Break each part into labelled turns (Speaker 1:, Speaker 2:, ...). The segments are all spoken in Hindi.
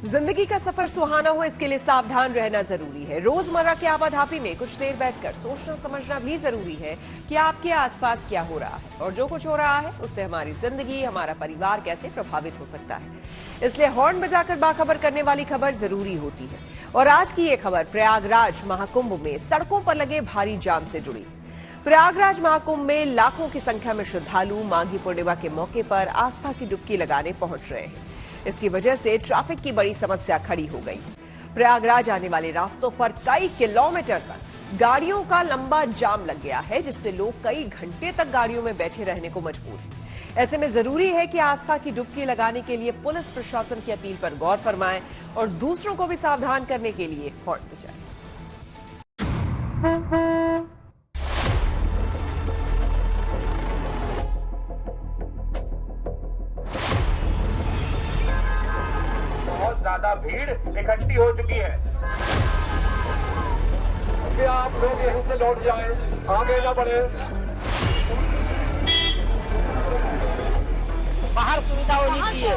Speaker 1: जिंदगी का सफर सुहाना हो, इसके लिए सावधान रहना जरूरी है। रोजमर्रा के आपाधापी में कुछ देर बैठकर सोचना समझना भी जरूरी है कि आपके आसपास क्या हो रहा है और जो कुछ हो रहा है उससे हमारी जिंदगी, हमारा परिवार कैसे प्रभावित हो सकता है। इसलिए हॉर्न बजाकर बाखबर करने वाली खबर जरूरी होती है। और आज की ये खबर प्रयागराज महाकुंभ में सड़कों पर लगे भारी जाम से जुड़ी। प्रयागराज महाकुंभ में लाखों की संख्या में श्रद्धालु माघी पूर्णिमा के मौके पर आस्था की डुबकी लगाने पहुंच रहे हैं। इसकी वजह से ट्रैफिक की बड़ी समस्या खड़ी हो गई। प्रयागराज आने वाले रास्तों पर कई किलोमीटर तक गाड़ियों का लंबा जाम लग गया है, जिससे लोग कई घंटे तक गाड़ियों में बैठे रहने को मजबूर हैं। ऐसे में जरूरी है कि आस्था की डुबकी लगाने के लिए पुलिस प्रशासन की अपील पर गौर फरमाएं और दूसरों को भी सावधान करने के लिए हॉर्न बजाएं।
Speaker 2: ज्यादा भीड़ इकट्ठी हो चुकी है। कि आप लोग यहीं से लौट जाएं, आगे न बढ़े।
Speaker 3: बाहर सुविधा होनी चाहिए।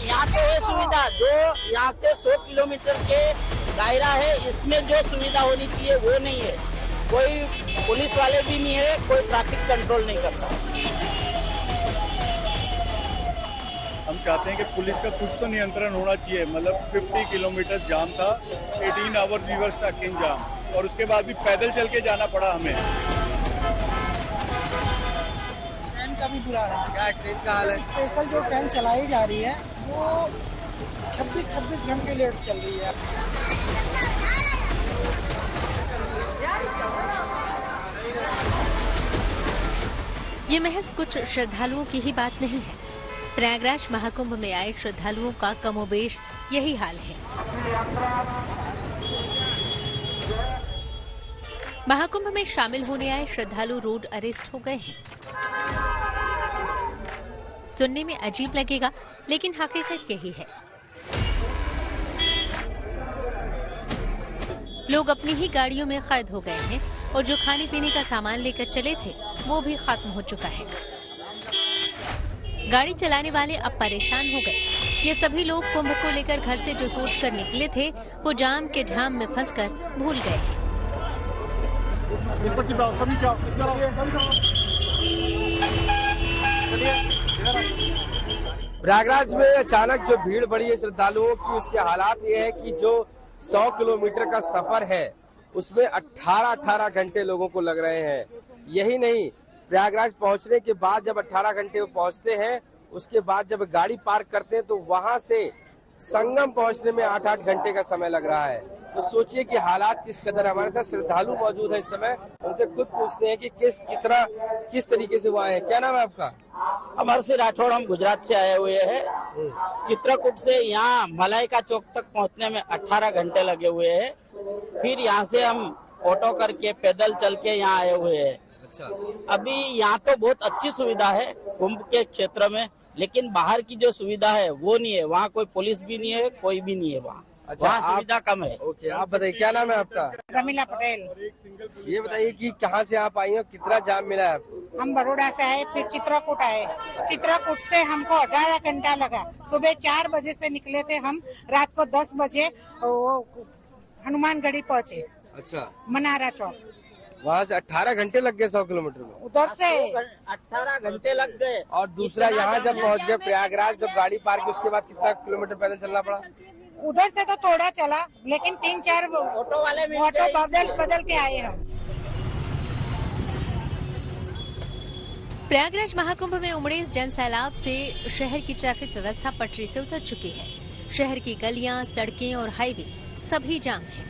Speaker 3: यहाँ पे ये सुविधा जो यहाँ से 100 किलोमीटर के दायरा है, इसमें जो सुविधा होनी चाहिए वो नहीं है। कोई पुलिस वाले भी नहीं है, कोई ट्रैफिक कंट्रोल नहीं करता।
Speaker 4: हम चाहते हैं कि पुलिस का कुछ तो नियंत्रण होना चाहिए। मतलब 50 किलोमीटर जाम था, 18 hour we were stuck in jam, और उसके बाद भी पैदल चल के जाना पड़ा हमें।
Speaker 5: ट्रेन का भी बुरा है।
Speaker 4: क्या ट्रेन का हाल है?
Speaker 5: स्पेशल जो ट्रेन चलाई जा रही है वो 26 घंटे लेट चल रही है।
Speaker 6: ये महज कुछ श्रद्धालुओं की ही बात नहीं है। प्रयागराज महाकुंभ में आए श्रद्धालुओं का कमोबेश यही हाल है। महाकुंभ में शामिल होने आए श्रद्धालु रोड अरेस्ट हो गए हैं। सुनने में अजीब लगेगा, लेकिन हकीकत यही है। लोग अपनी ही गाड़ियों में कैद हो गए हैं और जो खाने पीने का सामान लेकर चले थे वो भी खत्म हो चुका है। गाड़ी चलाने वाले अब परेशान हो गए। ये सभी लोग कुंभ को लेकर घर से जो सोचकर निकले थे वो जाम के झाम में फंसकर भूल गए हैं।
Speaker 7: प्रयागराज में अचानक जो भीड़ बढ़ी है श्रद्धालुओं की, उसके हालात ये है कि जो 100 किलोमीटर का सफर है उसमें 18 घंटे लोगों को लग रहे हैं। यही नहीं, प्रयागराज पहुंचने के बाद जब 18 घंटे पहुंचते हैं, उसके बाद जब गाड़ी पार्क करते हैं तो वहां से संगम पहुंचने में 8 घंटे का समय लग रहा है। तो सोचिए कि हालात किस कदर। हमारे साथ श्रद्धालु मौजूद है इस समय, उनसे खुद पूछते हैं कि किस तरीके से वो आए हैं। क्या नाम है आपका?
Speaker 3: अमर सिंह राठौड़, हम गुजरात से आए हुए हैं। चित्रकूट से यहाँ मलाइका चौक तक पहुँचने में 18 घंटे लगे हुए हैं। फिर यहाँ से हम ऑटो करके पैदल चल के यहाँ आए हुए हैं। अभी यहाँ तो बहुत अच्छी सुविधा है कुंभ के क्षेत्र में, लेकिन बाहर की जो सुविधा है वो नहीं है। वहाँ कोई पुलिस भी नहीं है, कोई भी नहीं है वहाँ।
Speaker 7: अच्छा,
Speaker 3: वहाँ सुविधा कम है।
Speaker 7: ओके, आप बताइए क्या नाम है आपका?
Speaker 5: रमीला पटेल।
Speaker 7: ये बताइए कि कहाँ से आप आई हैं, कितना जाम मिला है आपको?
Speaker 5: हम बड़ौदा से आए, फिर चित्रकूट आए। चित्रकूट से हमको 18 घंटा लगा। सुबह 4 बजे से निकले थे हम, रात को 10 बजे हनुमानगढ़ी पहुँचे।
Speaker 7: अच्छा,
Speaker 5: मनारा चौक।
Speaker 7: वहाँ से 18 घंटे लग गए 100 किलोमीटर में।
Speaker 5: उधर से
Speaker 3: 18 घंटे लग गए।
Speaker 7: और दूसरा यहाँ जब पहुँच गए प्रयागराज, जब गाड़ी पार्क की, उसके बाद कितना किलोमीटर पैदल चलना पड़ा?
Speaker 5: उधर से तो थोड़ा चला, लेकिन 3-4
Speaker 3: ऑटो वाले
Speaker 5: ऑटो बदल के आए हम।
Speaker 6: प्रयागराज महाकुंभ में उमड़े इस जन सैलाब से शहर की ट्रैफिक व्यवस्था पटरी से उतर चुकी है। शहर की गलियां, सड़कें और हाईवे सभी जाम हैं।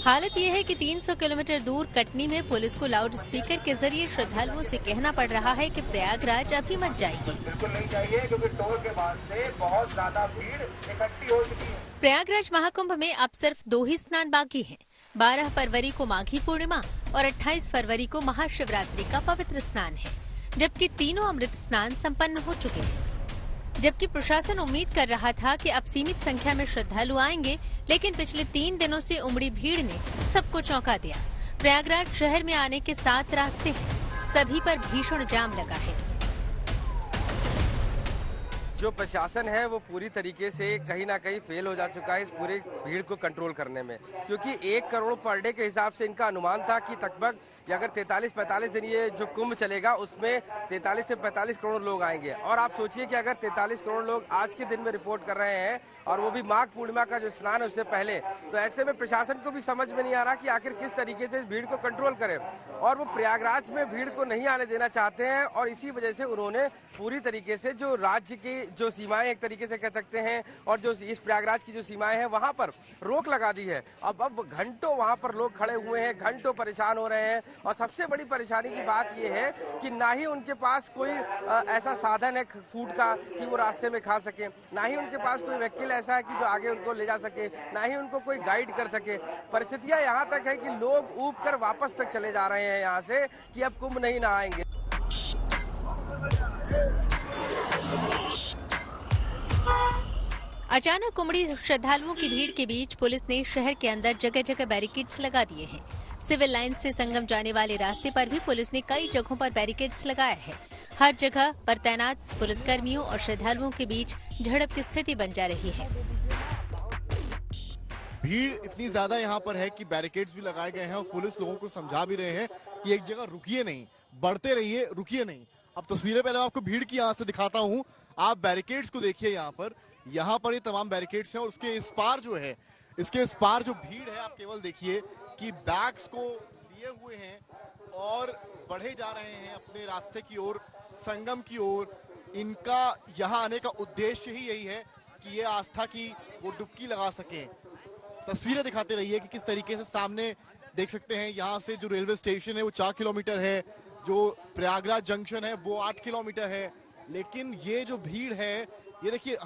Speaker 6: हालत यह है कि 300 किलोमीटर दूर कटनी में पुलिस को लाउड स्पीकर के जरिए श्रद्धालुओं से कहना पड़ रहा है कि प्रयागराज अभी मत जाइए।
Speaker 2: बिल्कुल नहीं चाहिए, क्योंकि टोल के बाद से बहुत ज्यादा भीड़ इकट्ठी हो चुकी है।
Speaker 6: प्रयागराज महाकुंभ में अब सिर्फ 2 ही स्नान बाकी हैं। 12 फरवरी को माघी पूर्णिमा और 28 फरवरी को महाशिवरात्रि का पवित्र स्नान है, जबकि तीनों अमृत स्नान संपन्न हो चुके हैं। जबकि प्रशासन उम्मीद कर रहा था कि अब सीमित संख्या में श्रद्धालु आएंगे, लेकिन पिछले 3 दिनों से उमड़ी भीड़ ने सबको चौंका दिया। प्रयागराज शहर में आने के 7 रास्ते हैं, सभी पर भीषण जाम लगा है।
Speaker 7: जो प्रशासन है वो पूरी तरीके से कहीं ना कहीं फेल हो जा चुका है इस पूरे भीड़ को कंट्रोल करने में, क्योंकि 1 करोड़ पर डे के हिसाब से इनका अनुमान था कि लगभग अगर 43-45 दिन ये जो कुंभ चलेगा उसमें 43 से 45 करोड़ लोग आएंगे। और आप सोचिए कि अगर 43 करोड़ लोग आज के दिन में रिपोर्ट कर रहे हैं और वो भी माघ पूर्णिमा का जो स्नान है उससे पहले, तो ऐसे में प्रशासन को भी समझ में नहीं आ रहा कि आखिर किस तरीके से इस भीड़ को कंट्रोल करें। और वो प्रयागराज में भीड़ को नहीं आने देना चाहते हैं और इसी वजह से उन्होंने पूरी तरीके से जो राज्य की जो सीमाएं एक तरीके से कह सकते हैं और जो इस प्रयागराज की जो सीमाएं हैं वहां पर रोक लगा दी है। अब घंटों वहां पर लोग खड़े हुए हैं, घंटों परेशान हो रहे हैं। और सबसे बड़ी परेशानी की बात यह है कि ना ही उनके पास कोई ऐसा साधन है फूड का कि वो रास्ते में खा सके, ना ही उनके पास कोई व्हीकल ऐसा है कि जो आगे उनको ले जा सके, ना ही उनको कोई गाइड कर सके। परिस्थितियां यहाँ तक है कि लोग ऊब कर वापस तक चले जा रहे हैं यहाँ से कि अब कुंभ नहीं नहाएंगे।
Speaker 6: अचानक उमड़ी श्रद्धालुओं की भीड़ के बीच पुलिस ने शहर के अंदर जगह जगह बैरिकेड्स लगा दिए हैं। सिविल लाइन से संगम जाने वाले रास्ते पर भी पुलिस ने कई जगहों पर बैरिकेड्स लगाए हैं। हर जगह पर तैनात पुलिसकर्मियों और श्रद्धालुओं के बीच झड़प की स्थिति बन जा रही है।
Speaker 8: भीड़ इतनी ज्यादा यहाँ पर है कि बैरिकेड्स भी लगाए गए हैं और पुलिस लोगों को समझा भी रहे हैं कि एक जगह रुकिए नहीं, बढ़ते रहिए, रुकिए नहीं। अब तस्वीरें पहले आपको भीड़ की यहाँ से दिखाता हूँ। आप बैरिकेड्स को देखिए, यहाँ पर ये तमाम बैरिकेड्स हैं और उसके इस पार जो है, इसके इस पार जो भीड़ है आप केवल देखिए कि बैग्स को लिए हुए हैं और बढ़े जा रहे हैं अपने रास्ते की ओर, संगम की ओर। इनका यहाँ आने का उद्देश्य ही यही है कि ये आस्था की वो डुबकी लगा सकें। तस्वीरें दिखाते रहिए कि किस तरीके से सामने देख सकते हैं यहाँ से जो रेलवे स्टेशन है वो 4 किलोमीटर है, जो प्रयागराज जंक्शन है वो 8 किलोमीटर है। लेकिन ये जो भीड़ है, ये देखिए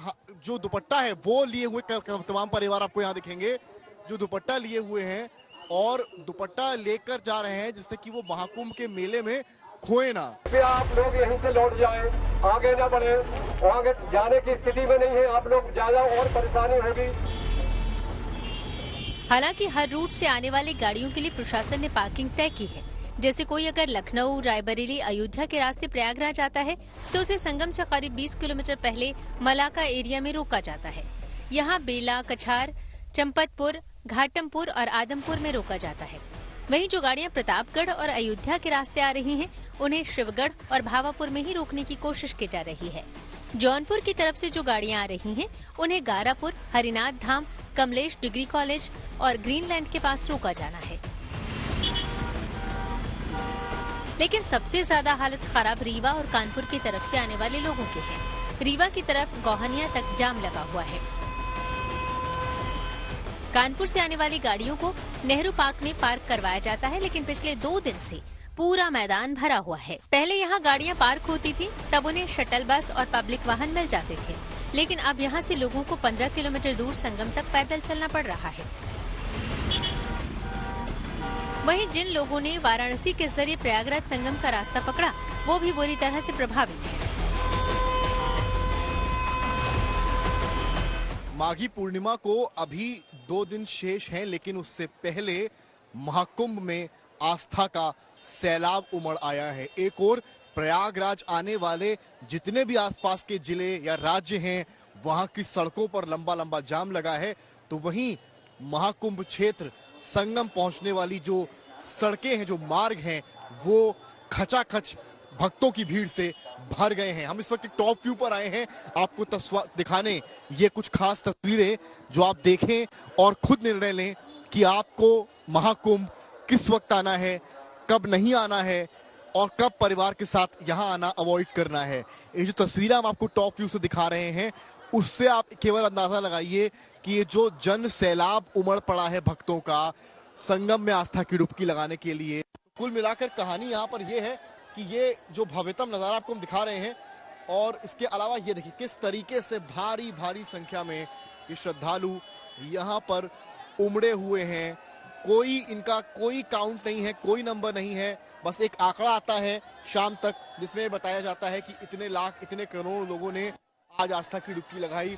Speaker 8: जो दुपट्टा है वो लिए हुए तमाम परिवार आपको यहाँ दिखेंगे जो दुपट्टा लिए हुए हैं और दुपट्टा लेकर जा रहे हैं जिससे कि वो महाकुंभ के मेले में खोए ना।
Speaker 9: आप लोग यहीं से लौट जाएं, आगे ना बढ़े, आगे जाने की स्थिति में नहीं है आप लोग, ज्यादा और परेशानी होगी।
Speaker 6: हालांकि हर रूट से आने वाली गाड़ियों के लिए प्रशासन ने पार्किंग तय की है। जैसे कोई अगर लखनऊ, रायबरेली, अयोध्या के रास्ते प्रयागराज आता है तो उसे संगम से करीब 20 किलोमीटर पहले मलाका एरिया में रोका जाता है। यहाँ बेला, कछार, चंपतपुर, घाटमपुर और आदमपुर में रोका जाता है। वहीं जो गाड़ियाँ प्रतापगढ़ और अयोध्या के रास्ते आ रही हैं, उन्हें शिवगढ़ और भावापुर में ही रोकने की कोशिश की जा रही है। जौनपुर की तरफ से जो गाड़ियाँ आ रही हैं, उन्हें गारापुर, हरिनाथ धाम, कमलेश डिग्री कॉलेज और ग्रीनलैंड के पास रोका जाना है। लेकिन सबसे ज्यादा हालत खराब रीवा और कानपुर की तरफ से आने वाले लोगों के हैं। रीवा की तरफ गोहनिया तक जाम लगा हुआ है। कानपुर से आने वाली गाड़ियों को नेहरू पार्क में पार्क करवाया जाता है, लेकिन पिछले 2 दिन से पूरा मैदान भरा हुआ है। पहले यहाँ गाड़ियाँ पार्क होती थी, तब उन्हें शटल बस और पब्लिक वाहन मिल जाते थे, लेकिन अब यहाँ से लोगों को 15 किलोमीटर दूर संगम तक पैदल चलना पड़ रहा है। वहीं जिन लोगों ने वाराणसी के जरिए प्रयागराज संगम का रास्ता पकड़ा, वो भी बुरी तरह से प्रभावित है।
Speaker 8: माघी पूर्णिमा को अभी 2 दिन शेष हैं, लेकिन उससे पहले महाकुंभ में आस्था का सैलाब उमड़ आया है। एक और प्रयागराज आने वाले जितने भी आसपास के जिले या राज्य हैं, वहां की सड़कों पर लंबा लंबा जाम लगा है, तो वहीं महाकुंभ क्षेत्र संगम पहुंचने वाली जो सड़कें हैं, जो मार्ग हैं, वो खचाखच भक्तों की भीड़ से भर गए हैं। हम इस वक्त टॉप व्यू पर आए हैं आपको दिखाने ये कुछ खास तस्वीरें जो आप देखें और खुद निर्णय लें कि आपको महाकुंभ किस वक्त आना है, कब नहीं आना है और कब परिवार के साथ यहाँ आना अवॉइड करना है। ये जो तस्वीरें हम आपको टॉप व्यू से दिखा रहे हैं, उससे आप केवल अंदाजा लगाइए कि ये जो जन सैलाब उमड़ पड़ा है भक्तों का संगम में आस्था की डुबकी लगाने के लिए। कुल मिलाकर कहानी यहाँ पर ये है कि ये जो भव्यतम नजारा आपको हम दिखा रहे हैं और इसके अलावा ये देखिए किस तरीके से भारी भारी संख्या में ये श्रद्धालु यहाँ पर उमड़े हुए हैं। इनका कोई काउंट नहीं है, कोई नंबर नहीं है, बस एक आंकड़ा आता है शाम तक जिसमें बताया जाता है कि इतने लाख, इतने करोड़ लोगों ने आज आस्था की डुबकी लगाई।